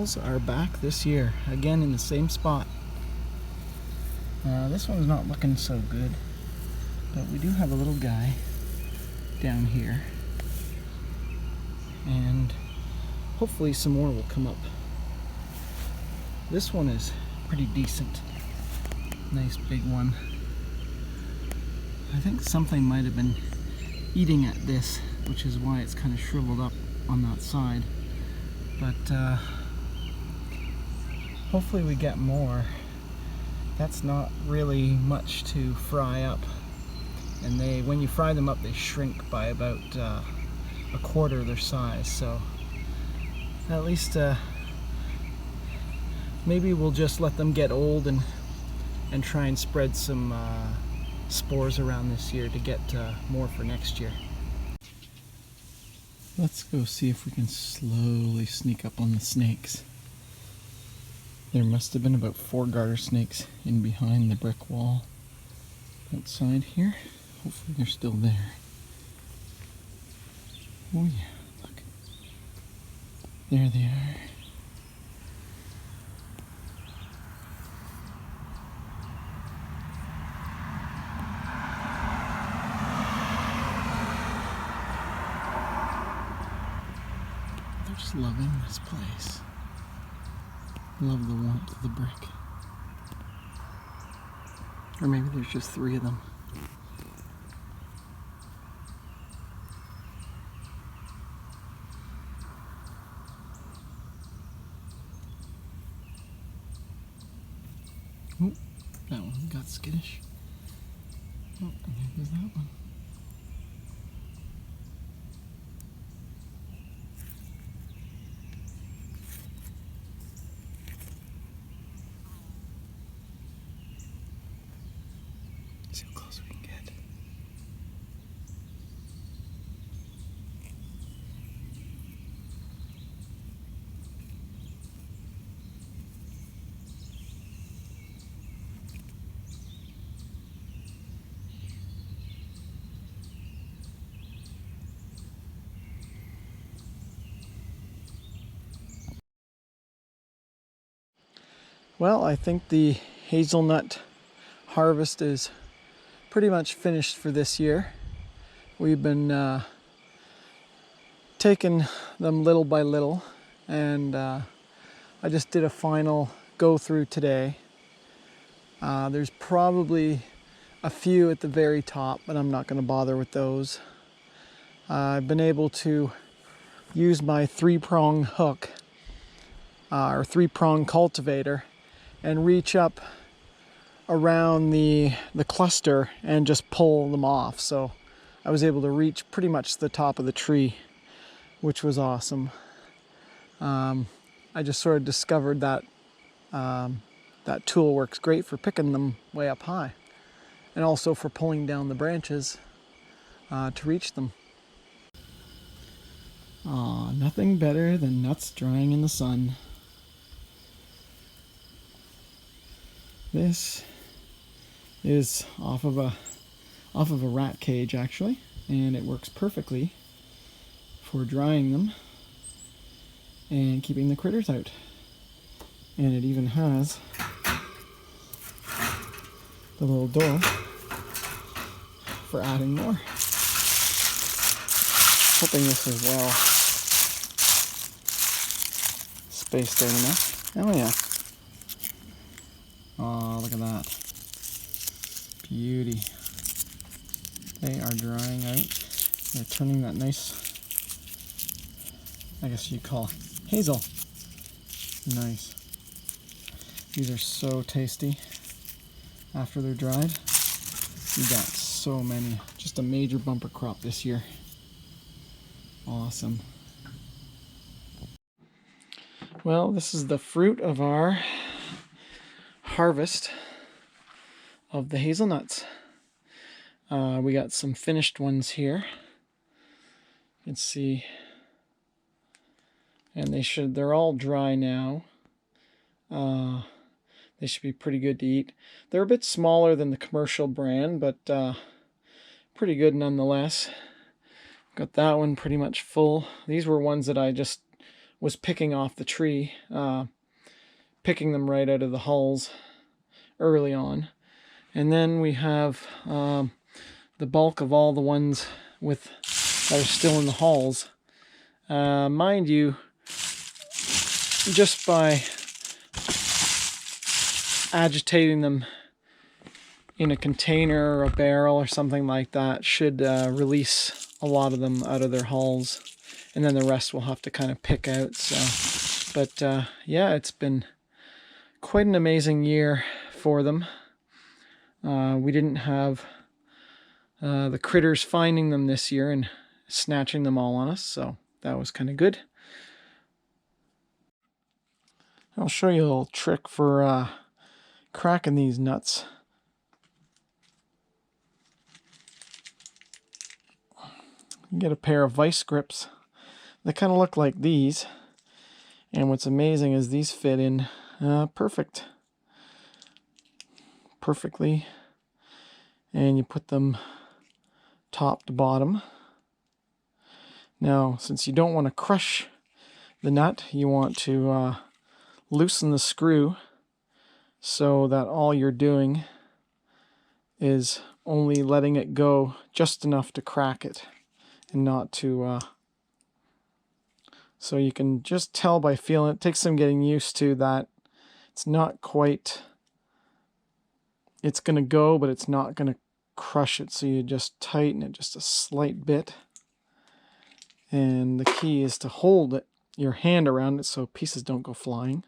hazelnuts are back this year, again in the same spot. This one's not looking so good, but we do have a little guy down here, and hopefully some more will come up. This one is pretty decent. Nice big one. I think something might have been eating at this, which is why it's kind of shriveled up on that side. But hopefully we get more. That's not really much to fry up. And when you fry them up, they shrink by about a quarter their size. So at least maybe we'll just let them get old and try and spread some spores around this year to get more for next year. Let's go see if we can slowly sneak up on the snakes. There must have been about 4 garter snakes in behind the brick wall outside here. Hopefully they're still there. Oh yeah, look. There they are. Just loving this place. Love the warmth of the brick. Or maybe there's just 3 of them. Oh, that one got skittish. Oh, and there goes that one. See how close we can get. Well, I think the hazelnut harvest is pretty much finished for this year. We've been taking them little by little, and I just did a final go through today. There's probably a few at the very top, but I'm not going to bother with those. I've been able to use my 3-prong hook or 3-prong cultivator and reach up around the cluster and just pull them off. So I was able to reach pretty much the top of the tree, which was awesome. I just sort of discovered that that tool works great for picking them way up high, and also for pulling down the branches to reach them. Nothing better than nuts drying in the sun. This is off of a rat cage actually, and it works perfectly for drying them and keeping the critters out. And it even has the little door for adding more. Hoping this is well spaced out enough. Oh yeah. Oh, look at that. Beauty. They are drying out. They're turning that nice, I guess you'd call hazel. Nice. These are so tasty after they're dried. We got so many. Just a major bumper crop this year. Awesome. Well, this is the fruit of our harvest of the hazelnuts. We got some finished ones here. You can see, and they're all dry now. They should be pretty good to eat. They're a bit smaller than the commercial brand, but pretty good nonetheless. Got that one pretty much full. These were ones that I just was picking off the tree, picking them right out of the hulls early on. And then we have the bulk of all the ones that are still in the hulls. Mind you, just by agitating them in a container or a barrel or something like that should release a lot of them out of their hulls, and then the rest we'll have to kind of pick out. So, but yeah, it's been quite an amazing year for them. We didn't have the critters finding them this year and snatching them all on us, so that was kind of good. I'll show you a little trick for cracking these nuts. You get a pair of vice grips. They kind of look like these, and what's amazing is these fit in perfectly, and you put them top to bottom. Now, since you don't want to crush the nut, you want to loosen the screw so that all you're doing is only letting it go just enough to crack it and not to so you can just tell by feeling it. Takes some getting used to that. It's not quite, it's gonna go, but it's not gonna crush it, so you just tighten it just a slight bit, and the key is to hold it, your hand around it, so pieces don't go flying.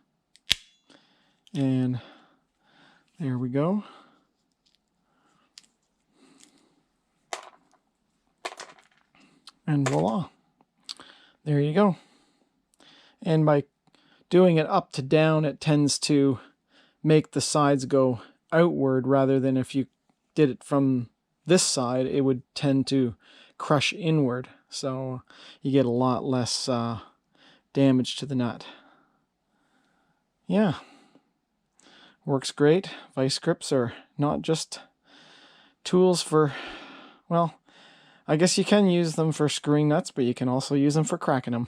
And there we go. And voila, there you go. And by doing it up to down, it tends to make the sides go outward, rather than if you did it from this side, it would tend to crush inward. So you get a lot less damage to the nut. Yeah, works great. Vice grips are not just tools for, well, I guess you can use them for screwing nuts, but you can also use them for cracking them.